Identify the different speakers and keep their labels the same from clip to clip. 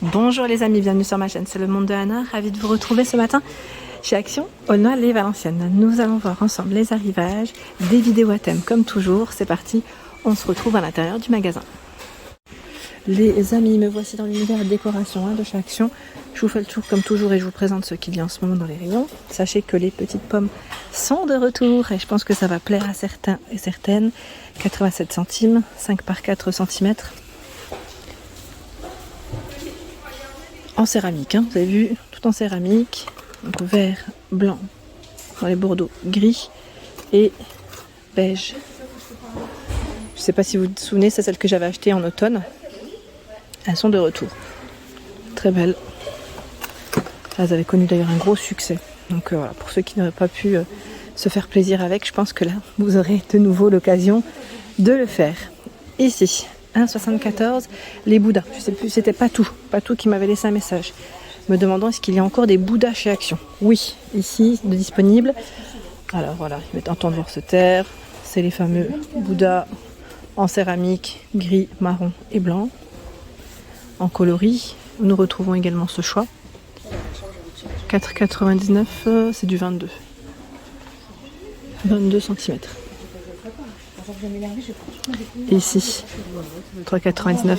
Speaker 1: Bonjour les amis, bienvenue sur ma chaîne, c'est le monde de Anna, ravie de vous retrouver ce matin chez Action, Aulnoy-les-Valenciennes. Nous allons voir ensemble les arrivages, des vidéos à thème comme toujours, c'est parti, on se retrouve à l'intérieur du magasin. Les amis, me voici dans l'univers décoration de chez Action. Je vous fais le tour comme toujours et je vous présente ce qu'il y a en ce moment dans les rayons. Sachez que les petites pommes sont de retour et je pense que ça va plaire à certains et certaines. 87 centimes, 5 par 4 cm. En céramique, hein. Vous avez vu, tout en céramique. Donc vert, blanc, dans les bordeaux, gris et beige. Je ne sais pas si vous vous souvenez, c'est celle que j'avais achetée en automne. Elles sont de retour. Très belles. Elles avaient connu d'ailleurs un gros succès. Donc voilà, pour ceux qui n'auraient pas pu se faire plaisir avec, je pense que là, vous aurez de nouveau l'occasion de le faire. Ici, 1,74, les Bouddhas. Je ne sais plus, c'était Patou qui m'avait laissé un message me demandant est-ce qu'il y a encore des Bouddhas chez Action. Oui, ici, de disponibles. Alors voilà, il va être temps de voir se taire. C'est les fameux Bouddhas en céramique, gris, marron et blanc. En coloris, nous retrouvons également ce choix. 4,99, c'est du 22 cm. Et ici, 3,99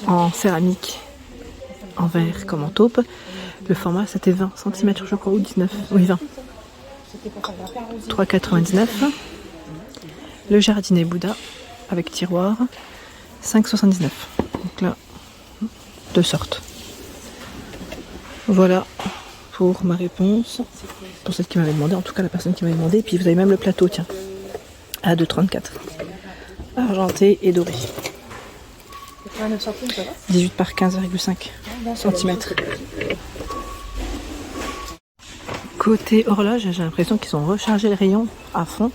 Speaker 1: en céramique, en verre comme en taupe. Le format c'était 20 cm je crois, ou 19, oui 20. 3,99. Le jardinet Bouddha avec tiroir, 5,79. Donc là, deux sortes. Voilà pour ma réponse. Pour celle qui m'avait demandé, en tout cas la personne qui m'avait demandé. Et puis vous avez même le plateau, tiens, à 2,34. Argenté et doré. 18 par 15,5 cm. Côté horloge, j'ai l'impression qu'ils ont rechargé le rayon à fond.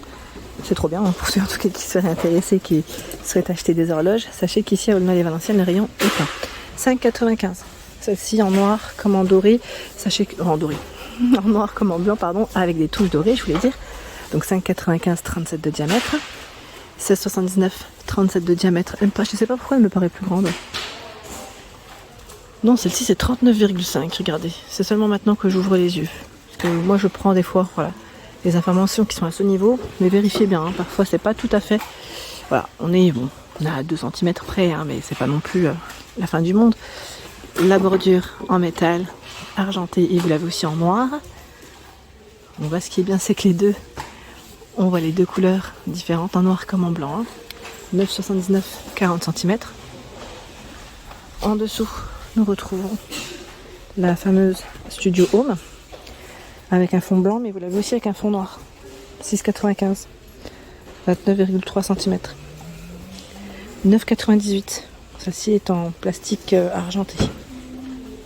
Speaker 1: C'est trop bien, hein, pour ceux en tout cas qui seraient intéressés, qui seraient acheter des horloges. Sachez qu'ici à Aulnoy-les-Valenciennes, le rayon est plein. 5,95. Celle-ci en noir comme en doré. Sachez que. En doré. En noir comme en blanc, pardon, avec des touches dorées, je voulais dire. Donc 5,95, 37 de diamètre. 16,79, 37 de diamètre. Je ne sais pas pourquoi elle me paraît plus grande. Non, celle-ci c'est 39,5, regardez. C'est seulement maintenant que j'ouvre les yeux. Parce que moi je prends des fois, voilà, les informations qui sont à ce niveau, mais vérifiez bien, hein, parfois c'est pas tout à fait. Voilà, on est à 2 cm près, hein, mais c'est pas non plus la fin du monde. La bordure en métal, argenté, et vous l'avez aussi en noir. On voit ce qui est bien, c'est que les deux, on voit les deux couleurs différentes, en noir comme en blanc. Hein. 9,79, 40 cm. En dessous, nous retrouvons la fameuse Studio Home avec un fond blanc, mais vous l'avez aussi avec un fond noir. 6,95, 29,3 cm. 9,98. Celle-ci est en plastique argenté.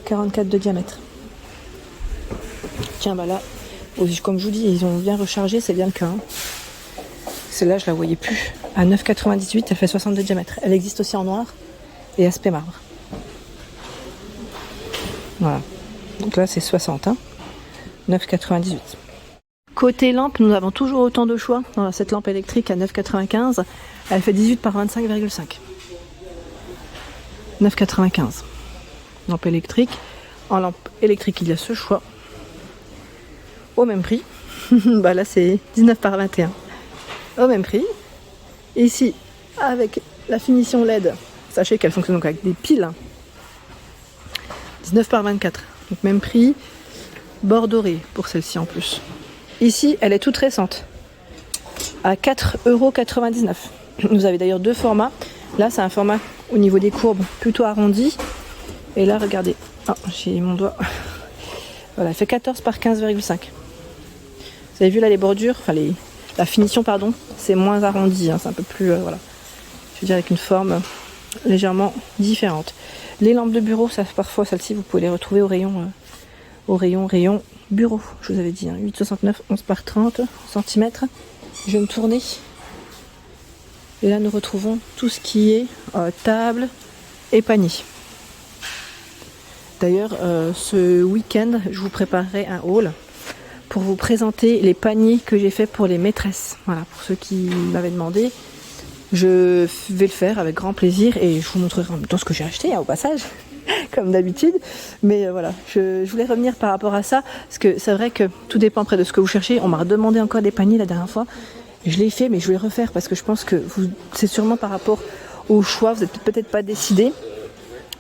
Speaker 1: 44 de diamètre. Tiens, bah là, comme je vous dis, ils ont bien rechargé, c'est bien le cas. Hein. Celle-là, je la voyais plus. À 9,98, elle fait 60 de diamètre. Elle existe aussi en noir et aspect marbre. Voilà. Donc là, c'est 60. Hein. 9,98. Côté lampe, nous avons toujours autant de choix. Dans cette lampe électrique à 9,95, elle fait 18 par 25,5. 9,95. Lampe électrique. En lampe électrique, il y a ce choix. Au même prix. Bah là, c'est 19 par 21. Au même prix. Et ici, avec la finition LED, sachez qu'elle fonctionne donc avec des piles. 19 par 24. Donc même prix. Bord doré pour celle-ci en plus. Ici, elle est toute récente. À 4,99 €. Vous avez d'ailleurs deux formats. Là, c'est un format au niveau des courbes plutôt arrondi. Et là, regardez. Ah, j'ai mon doigt. Voilà, elle fait 14 par 15,5. Vous avez vu là les bordures, enfin la finition, pardon, c'est moins arrondi. Hein, c'est un peu plus, voilà. Je veux dire avec une forme légèrement différente. Les lampes de bureau, ça, parfois, celles-ci, vous pouvez les retrouver au rayon bureau. Je vous avais dit, hein, 8,69, 11 par 30 cm. Je vais me tourner. Et là, nous retrouvons tout ce qui est table et panier. D'ailleurs, ce week-end, je vous préparerai un haul pour vous présenter les paniers que j'ai fait pour les maîtresses. Voilà, pour ceux qui m'avaient demandé. Je vais le faire avec grand plaisir et je vous montrerai en même temps ce que j'ai acheté au passage, comme d'habitude. Mais voilà, je voulais revenir par rapport à ça, parce que c'est vrai que tout dépend après de ce que vous cherchez. On m'a redemandé encore des paniers la dernière fois. Je l'ai fait, mais je vais le refaire parce que je pense que c'est sûrement par rapport au choix. Vous n'êtes peut-être pas décidé.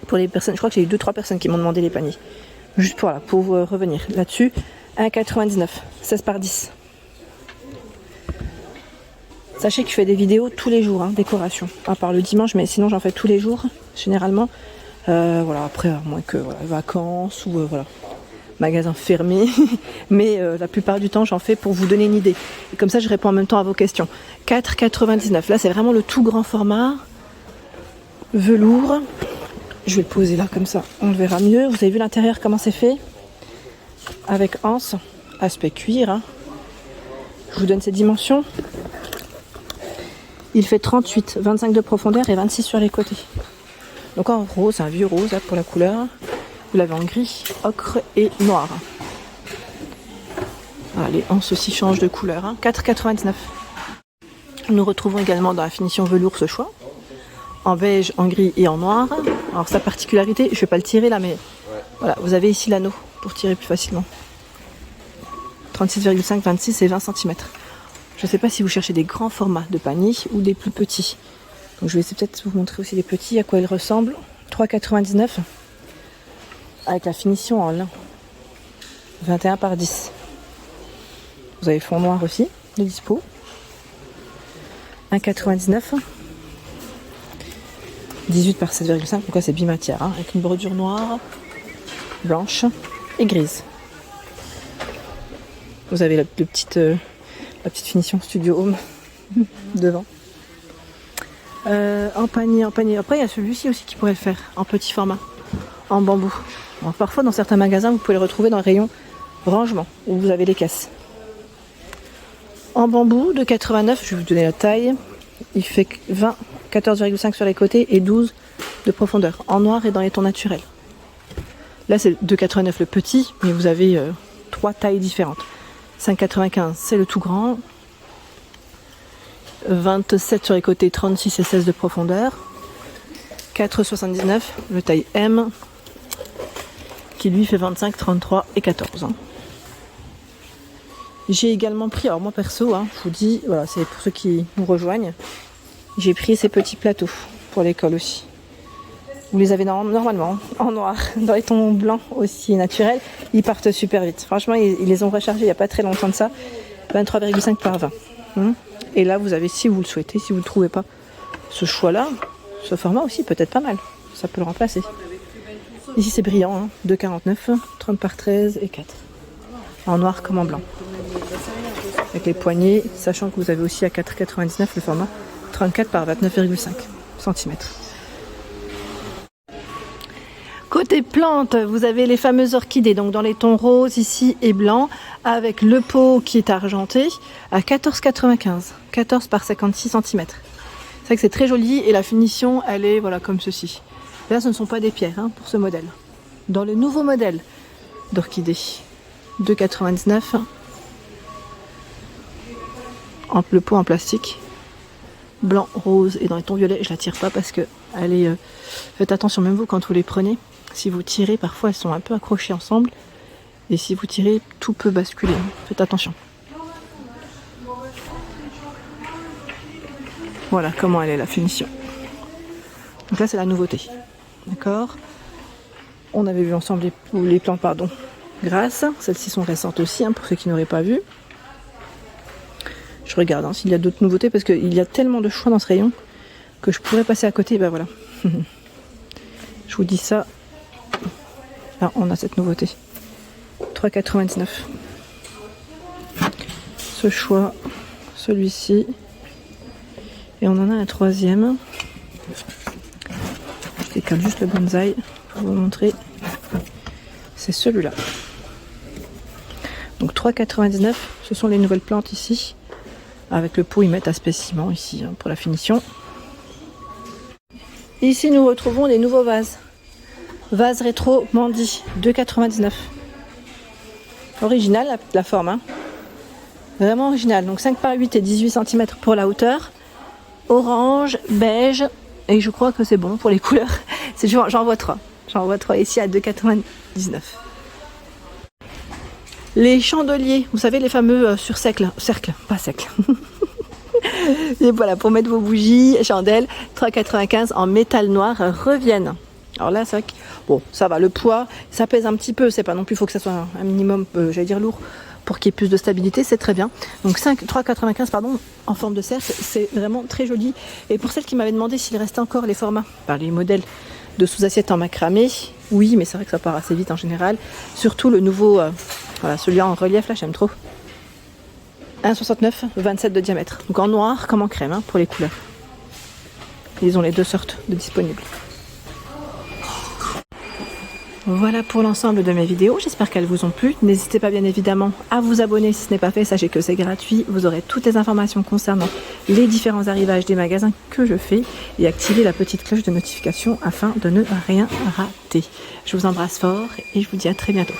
Speaker 1: Pour les personnes, je crois que j'ai eu 2-3 personnes qui m'ont demandé les paniers. Juste pour revenir là-dessus. 1,99, 16 par 10. Sachez que je fais des vidéos tous les jours, décoration. À part le dimanche, mais sinon j'en fais tous les jours, généralement. Voilà, après, à moins que vacances ou voilà, magasin fermé. Mais la plupart du temps, j'en fais pour vous donner une idée. Et comme ça, je réponds en même temps à vos questions. 4,99. Là, c'est vraiment le tout grand format. Velours. Je vais le poser là, comme ça, on le verra mieux. Vous avez vu l'intérieur, comment c'est fait? Avec anse, aspect cuir. Je vous donne ses dimensions. Il fait 38, 25 de profondeur et 26 sur les côtés. Donc en rose, un vieux rose là, pour la couleur. Vous l'avez en gris, ocre et noir. Voilà, les anses aussi changent de couleur. 4,99. Nous retrouvons également dans la finition velours ce choix. En beige, en gris et en noir. Alors sa particularité, je ne vais pas le tirer là, mais voilà, vous avez ici l'anneau pour tirer plus facilement. 36,5, 26 et 20 cm. Je ne sais pas si vous cherchez des grands formats de panier ou des plus petits. Donc je vais essayer peut-être de vous montrer aussi les petits, à quoi ils ressemblent. 3,99 avec la finition en lin. 21 par 10. Vous avez fond noir aussi, de dispo. 1,99. 18 par 7,5, donc là c'est bimatière, avec une bordure noire, blanche et grise. Vous avez la petite finition Studio Home devant. En panier. Après il y a celui-ci aussi qui pourrait le faire, en petit format, en bambou. Alors, parfois dans certains magasins vous pouvez le retrouver dans le rayon rangement, où vous avez les caisses. En bambou de 89, je vais vous donner la taille. Il fait 20, 14,5 sur les côtés et 12 de profondeur, en noir et dans les tons naturels. Là c'est 2,89 le petit, mais vous avez 3 tailles différentes. 5,95 c'est le tout grand. 27 sur les côtés, 36 et 16 de profondeur. 4,79 le taille M, qui lui fait 25, 33 et 14. J'ai également pris, alors moi perso, je vous dis, voilà, c'est pour ceux qui nous rejoignent, j'ai pris ces petits plateaux pour l'école aussi. Vous les avez normalement en noir, dans les tons blancs aussi naturels. Ils partent super vite. Franchement, ils les ont rechargés il n'y a pas très longtemps de ça. 23,5 par 20. Et là, vous avez, si vous le souhaitez, si vous ne trouvez pas ce choix-là, ce format aussi peut être pas mal. Ça peut le remplacer. Ici, c'est brillant, 2,49, 30 par 13 et 4. En noir comme en blanc. Avec les poignées, sachant que vous avez aussi à 4,99 le format 34 par 29,5 cm. Côté plantes, vous avez les fameuses orchidées, donc dans les tons roses ici et blanc, avec le pot qui est argenté à 14,95, 14 par 56 cm. C'est vrai que c'est très joli et la finition, elle est voilà comme ceci. Là, ce ne sont pas des pierres pour ce modèle. Dans le nouveau modèle d'orchidée, 2,99, le pot en plastique, blanc, rose et dans les tons violets. Je la tire pas parce que elle est. Faites attention, même vous quand vous les prenez. Si vous tirez, parfois elles sont un peu accrochées ensemble. Et si vous tirez, tout peut basculer. Faites attention. Voilà comment elle est la finition. Donc là c'est la nouveauté. D'accord. On avait vu ensemble les plantes, grasses. Celles-ci sont récentes aussi, pour ceux qui n'auraient pas vu. Je regarde s'il y a d'autres nouveautés parce qu'il y a tellement de choix dans ce rayon que je pourrais passer à côté. Ben voilà. Je vous dis ça. Là, on a cette nouveauté. 3,99. Ce choix, celui-ci. Et on en a un troisième. Je décale juste le bonsaï pour vous montrer. C'est celui-là. Donc 3,99. Ce sont les nouvelles plantes ici. Avec le pot, ils mettent aspect ciment ici pour la finition. Ici, nous retrouvons les nouveaux vases. Vase rétro Mandy, 2,99. Original la forme. Vraiment original. Donc 5 par 8 et 18 cm pour la hauteur. orange, beige, et je crois que c'est bon pour les couleurs. J'en vois 3. J'en vois 3 ici à 2,99. Les chandeliers, vous savez les fameux sur cercle, pas cercle. Et voilà, pour mettre vos bougies, chandelles, 3,95 en métal noir reviennent. Alors là, c'est vrai que bon, ça va, le poids, ça pèse un petit peu, c'est pas non plus, il faut que ça soit un minimum, j'allais dire lourd, pour qu'il y ait plus de stabilité, c'est très bien. Donc 3,95 pardon, en forme de cercle, c'est vraiment très joli. Et pour celles qui m'avaient demandé s'il restait encore les formats, les modèles de sous-assiette en macramé, oui, mais c'est vrai que ça part assez vite en général. Surtout le nouveau, voilà, celui-là en relief, là, j'aime trop. 1,69, 27 de diamètre. Donc en noir comme en crème, pour les couleurs. Ils ont les deux sortes de disponibles. Voilà pour l'ensemble de mes vidéos, j'espère qu'elles vous ont plu. N'hésitez pas bien évidemment à vous abonner si ce n'est pas fait, sachez que c'est gratuit. Vous aurez toutes les informations concernant les différents arrivages des magasins que je fais et activez la petite cloche de notification afin de ne rien rater. Je vous embrasse fort et je vous dis à très bientôt.